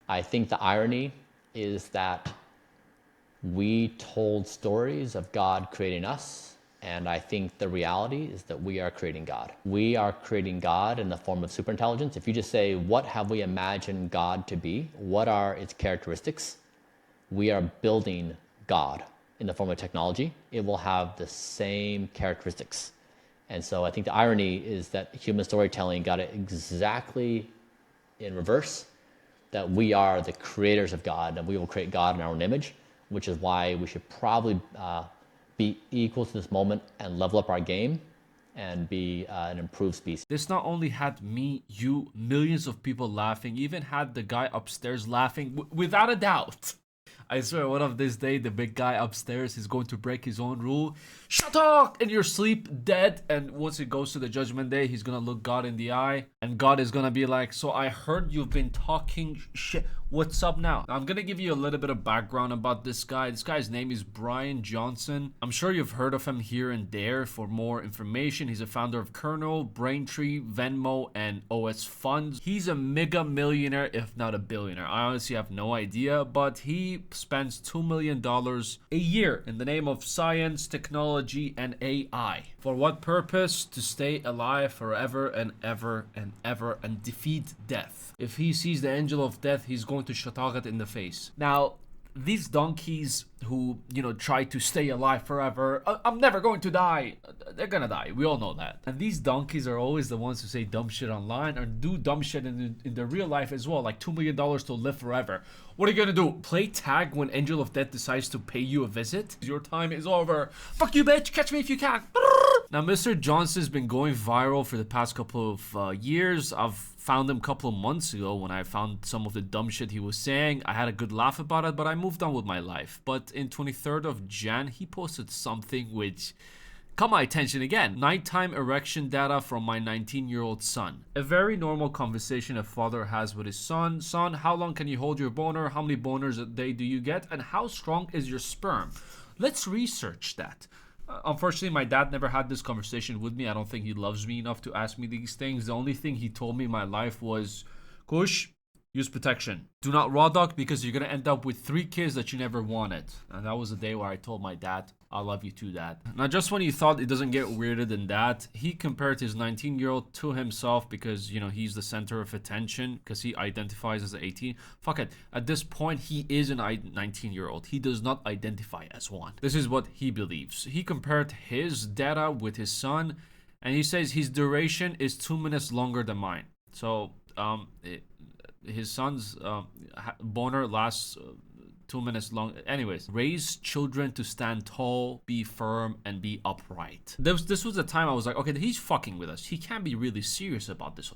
I think the irony is that we told stories of God creating us. And I think the reality is that we are creating God. We are creating God in the form of superintelligence. If you just say, what have we imagined God to be? What are its characteristics? We are building God in the form of technology. It will have the same characteristics. And so I think the irony is that human storytelling got it exactly in reverse, that we are the creators of God and we will create God in our own image, which is why we should probably be equal to this moment and level up our game and be an improved species. This not only had me, you, millions of people laughing, even had the guy upstairs laughing without a doubt. I swear, one of this day, the big guy upstairs is going to break his own rule. Shut up in your sleep, dead. And once it goes to the judgment day, he's gonna look God in the eye, and God is gonna be like, "So I heard you've been talking shit. What's up now?" I'm gonna give you a little bit of background about this guy. This guy's name is Brian Johnson. I'm sure you've heard of him here and there. For more information, he's a founder of Kernel, Braintree, Venmo, and OS Funds. He's a mega millionaire, if not a billionaire. I honestly have no idea, but he spends $2 million a year in the name of science, technology, and AI. For what purpose? To stay alive forever and ever and ever and defeat death. If he sees the angel of death, he's going to shotag it in the face. Now, these donkeys who, try to stay alive forever, I'm never going to die. They're gonna die. We all know that. And these donkeys are always the ones who say dumb shit online or do dumb shit in their real life as well. Like $2 million to live forever. What are you gonna do? Play tag when Angel of Death decides to pay you a visit? Your time is over. Fuck you, bitch. Catch me if you can. Now, Mr. Johnson's been going viral for the past couple of years. I've found him a couple of months ago when I found some of the dumb shit he was saying. I had a good laugh about it, but I moved on with my life. But in 23rd of Jan, he posted something which caught my attention again. Nighttime erection data from my 19-year-old son. A very normal conversation a father has with his son. Son, how long can you hold your boner? How many boners a day do you get? And how strong is your sperm? Let's research that. Unfortunately, my dad never had this conversation with me. I don't think he loves me enough to ask me these things. The only thing he told me in my life was, Kush, use protection. Do not raw dog because you're going to end up with 3 kids that you never wanted. And that was the day where I told my dad, I love you too, Dad. Now, just when you thought it doesn't get weirder than that, he compared his 19-year-old to himself because, he's the center of attention because he identifies as 18. Fuck it. At this point, he is an 19-year-old. He does not identify as one. This is what he believes. He compared his data with his son, and he says his duration is 2 minutes longer than mine. So, his son's boner lasts 2 minutes long. Anyways, raise children to stand tall, be firm, and be upright. This was the time I was like, okay, he's fucking with us. He can't be really serious about this.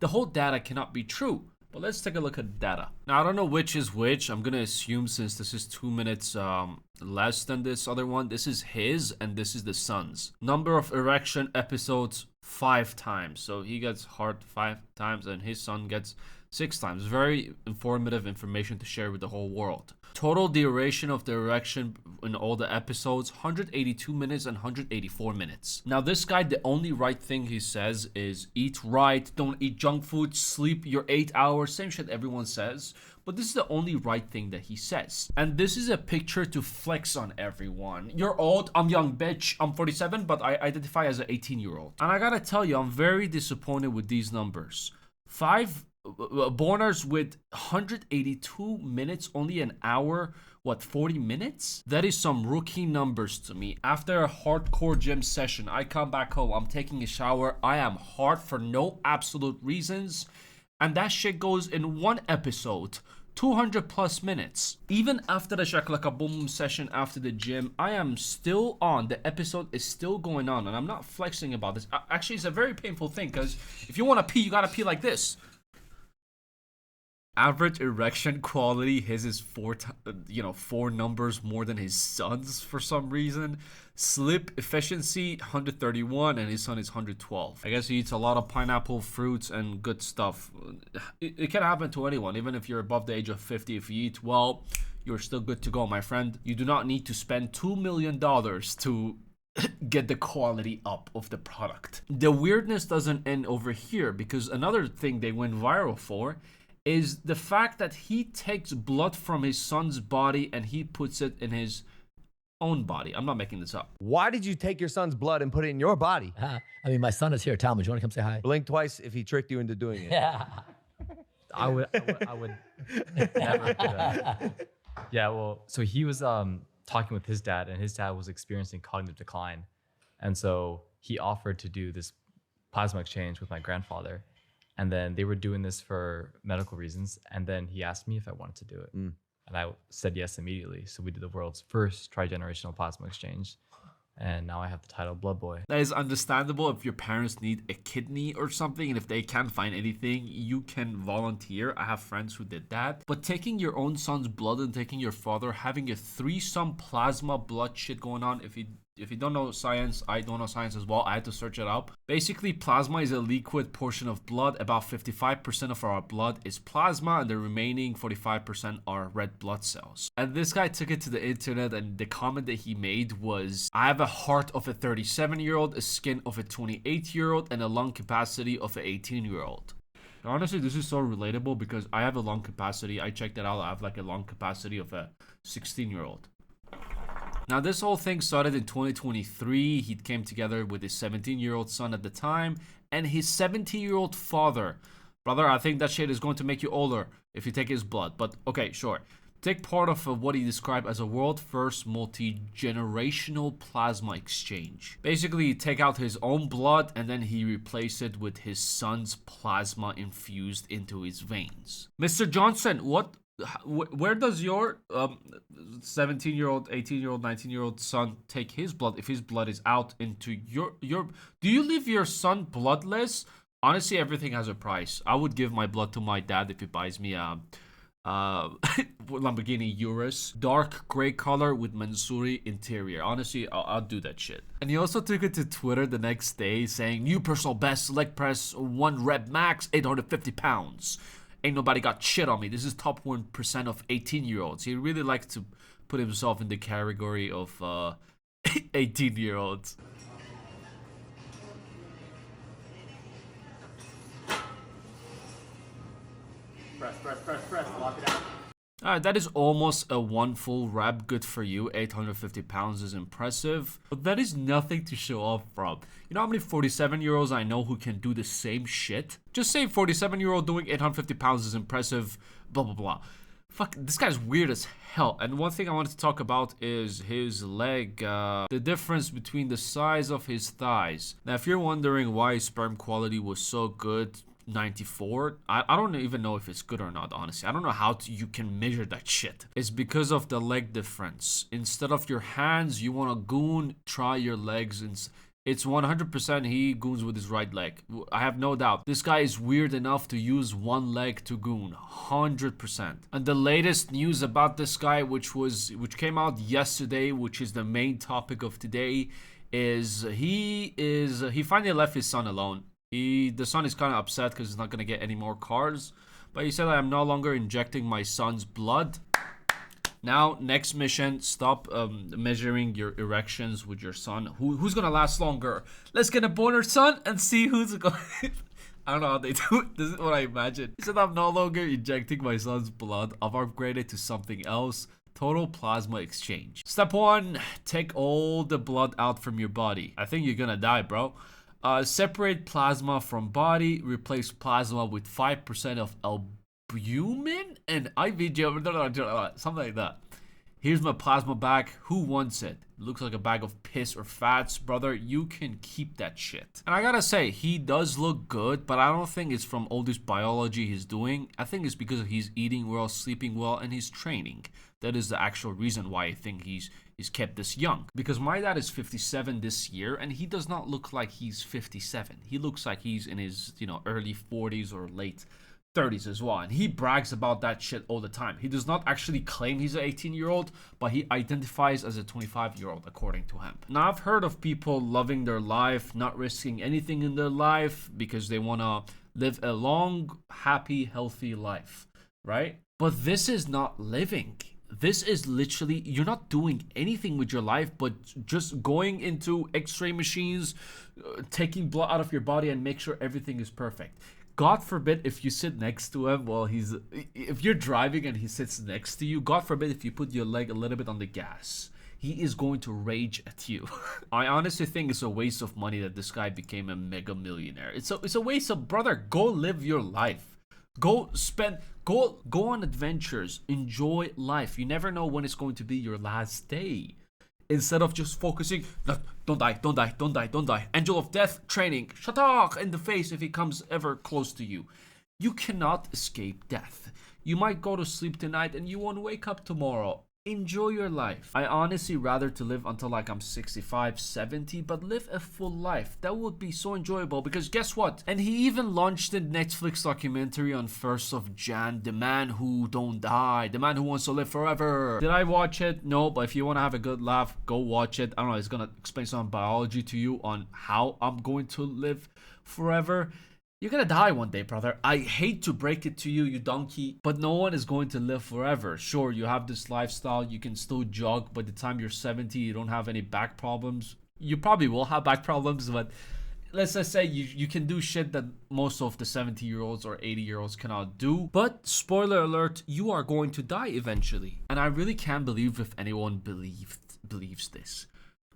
The whole data cannot be true. But let's take a look at data. Now, I don't know which is which. I'm gonna assume since this is 2 minutes less than this other one, this is his and this is the son's. Number of erection episodes, 5 times. So he gets hard 5 times and his son gets 6 times. Very informative information to share with the whole world. Total duration of the erection in all the episodes, 182 minutes and 184 minutes. Now, this guy, the only right thing he says is eat right, don't eat junk food, sleep your 8 hours, same shit everyone says. But this is the only right thing that he says. And this is a picture to flex on everyone. You're old, I'm young, bitch. I'm 47, but I identify as an 18-year-old. And I gotta tell you, I'm very disappointed with these numbers. 5 boners with 182 minutes, only an hour, 40 minutes? That is some rookie numbers to me. After a hardcore gym session, I come back home, I'm taking a shower, I am hard for no absolute reasons, and that shit goes in one episode. 200 plus minutes. Even after the shakalaka boom session after the gym, I am still on. The episode is still going on, and I'm not flexing about this. Actually, it's a very painful thing because if you want to pee, you gotta pee like this. Average erection quality, his is 4 numbers more than his son's for some reason. Slip efficiency 131 and his son is 112. I guess he eats a lot of pineapple, fruits, and good stuff. It can happen to anyone, even if you're above the age of 50. If you eat well, you're still good to go, my friend. You do not need to spend $2 million to get the quality up of the product. The weirdness doesn't end over here because another thing they went viral for is the fact that he takes blood from his son's body and he puts it in his own body. I'm not making this up. Why did you take your son's blood and put it in your body? I mean, my son is here. Talmud, you want to come say hi? Blink twice if he tricked you into doing it. Yeah. I would never do that. Yeah, well, so he was talking with his dad, and his dad was experiencing cognitive decline. And so he offered to do this plasma exchange with my grandfather. And then they were doing this for medical reasons. And then he asked me if I wanted to do it. And I said yes immediately. So we did the world's first trigenerational plasma exchange. And now I have the title Blood Boy. That is understandable if your parents need a kidney or something, and if they can't find anything, you can volunteer. I have friends who did that. But taking your own son's blood and taking your father, having a threesome plasma blood shit going on, if you don't know science, I don't know science as well. I had to search it up. Basically, plasma is a liquid portion of blood. About 55% of our blood is plasma, and the remaining 45% are red blood cells. And this guy took it to the internet, and the comment that he made was, I have a heart of a 37-year-old, a skin of a 28-year-old, and a lung capacity of an 18-year-old. Honestly, this is so relatable because I have a lung capacity. I checked it out. I have like a lung capacity of a 16-year-old. Now, this whole thing started in 2023. He came together with his 17-year-old son at the time and his 70-year-old father. Brother, I think that shit is going to make you older if you take his blood. But okay, sure. Take part of what he described as a world first multi-generational plasma exchange. Basically, he take out his own blood and then he replace it with his son's plasma infused into his veins. Mr. Johnson, where does your 17-year-old, 18-year-old, 19-year-old son take his blood if his blood is out into your do you leave your son bloodless? Honestly, everything has a price. I would give my blood to my dad if he buys me a Lamborghini Urus, dark gray color with Mansouri interior. Honestly, I'll do that shit. And he also took it to Twitter the next day saying, new personal best, leg press 1 rep max, 850 pounds. Ain't nobody got shit on me. This is top 1% of 18-year-olds. He really likes to put himself in the category of 18-year-olds. Press, lock it out. Alright, that is almost a 1 full rep. Good for you. 850 pounds is impressive. But that is nothing to show off from. You know how many 47-year-olds I know who can do the same shit? Just say 47-year-old doing 850 pounds is impressive, blah, blah, blah. Fuck, this guy's weird as hell. And one thing I wanted to talk about is his leg. The difference between the size of his thighs. Now, if you're wondering why his sperm quality was so good, 94, I don't even know if it's good or not, honestly. I don't know how you can measure that shit. It's because of the leg difference. Instead of your hands, you want to goon, try your legs. It's 100% he goons with his right leg. I have no doubt. This guy is weird enough to use one leg to goon. 100%. And the latest news about this guy, which came out yesterday, which is the main topic of today, is he finally left his son alone. The son is kind of upset because he's not going to get any more cars. But he said, I am no longer injecting my son's blood. Now, next mission, stop measuring your erections with your son. Who's going to last longer? Let's get a boner, son, and see who's going I don't know how they do it. This is what I imagine. He said, I'm no longer injecting my son's blood. I've upgraded to something else. Total plasma exchange. Step 1, take all the blood out from your body. I think you're going to die, bro. Separate plasma from body, replace plasma with 5% of albumin and IVG, something like that. Here's my plasma bag. Who wants it? It looks like a bag of piss or fats. Brother, you can keep that shit. And I gotta say, he does look good, but I don't think it's from all this biology he's doing. I think it's because he's eating well, sleeping well, and he's training. That is the actual reason why I think he's kept this young. Because my dad is 57 this year, and he does not look like he's 57. He looks like he's in his, early 40s or late 30s as well. And he brags about that shit all the time. He does not actually claim he's an 18-year-old, but he identifies as a 25-year-old, according to him. Now, I've heard of people loving their life, not risking anything in their life because they want to live a long, happy, healthy life, right? But this is not living. This is literally, you're not doing anything with your life but just going into x-ray machines, taking blood out of your body and make sure everything is perfect. God forbid if you sit next to him while if you're driving and he sits next to you, God forbid if you put your leg a little bit on the gas, he is going to rage at you. I honestly think it's a waste of money that this guy became a mega millionaire. It's a waste of, brother, go live your life. Go on adventures, enjoy life. You never know when it's going to be your last day. Instead of just focusing, no, don't die, don't die, don't die, don't die. Angel of death training, shatak in the face if he comes ever close to you. You cannot escape death. You might go to sleep tonight and you won't wake up tomorrow. Enjoy your life. I honestly rather to live until like I'm 65, 70, but live a full life. That would be so enjoyable because guess what? And he even launched a Netflix documentary on 1st of Jan, The Man Who Don't Die, The Man Who Wants to Live Forever. Did I watch it? No, but if you want to have a good laugh, go watch it. I don't know, it's gonna explain some biology to you on how I'm going to live forever. You're gonna die one day, brother. I hate to break it to you, you donkey, but no one is going to live forever. Sure, you have this lifestyle, you can still jog. By the time you're 70, you don't have any back problems. You probably will have back problems, but let's just say you can do shit that most of the 70-year-olds or 80-year-olds cannot do. But spoiler alert, you are going to die eventually. And I really can't believe if anyone believes this.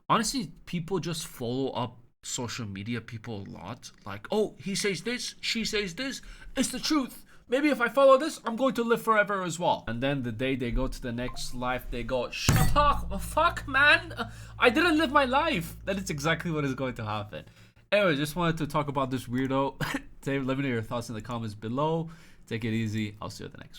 Honestly, people just follow up social media people a lot, like, oh, he says this, she says this, it's the truth, maybe if I follow this I'm going to live forever as well. And then the day they go to the next life, they go, shut up, fuck man, I didn't live my life. That is exactly what is going to happen. Anyway, just wanted to talk about this weirdo. Let me know your thoughts in the comments below. Take it easy, I'll see you at the next one.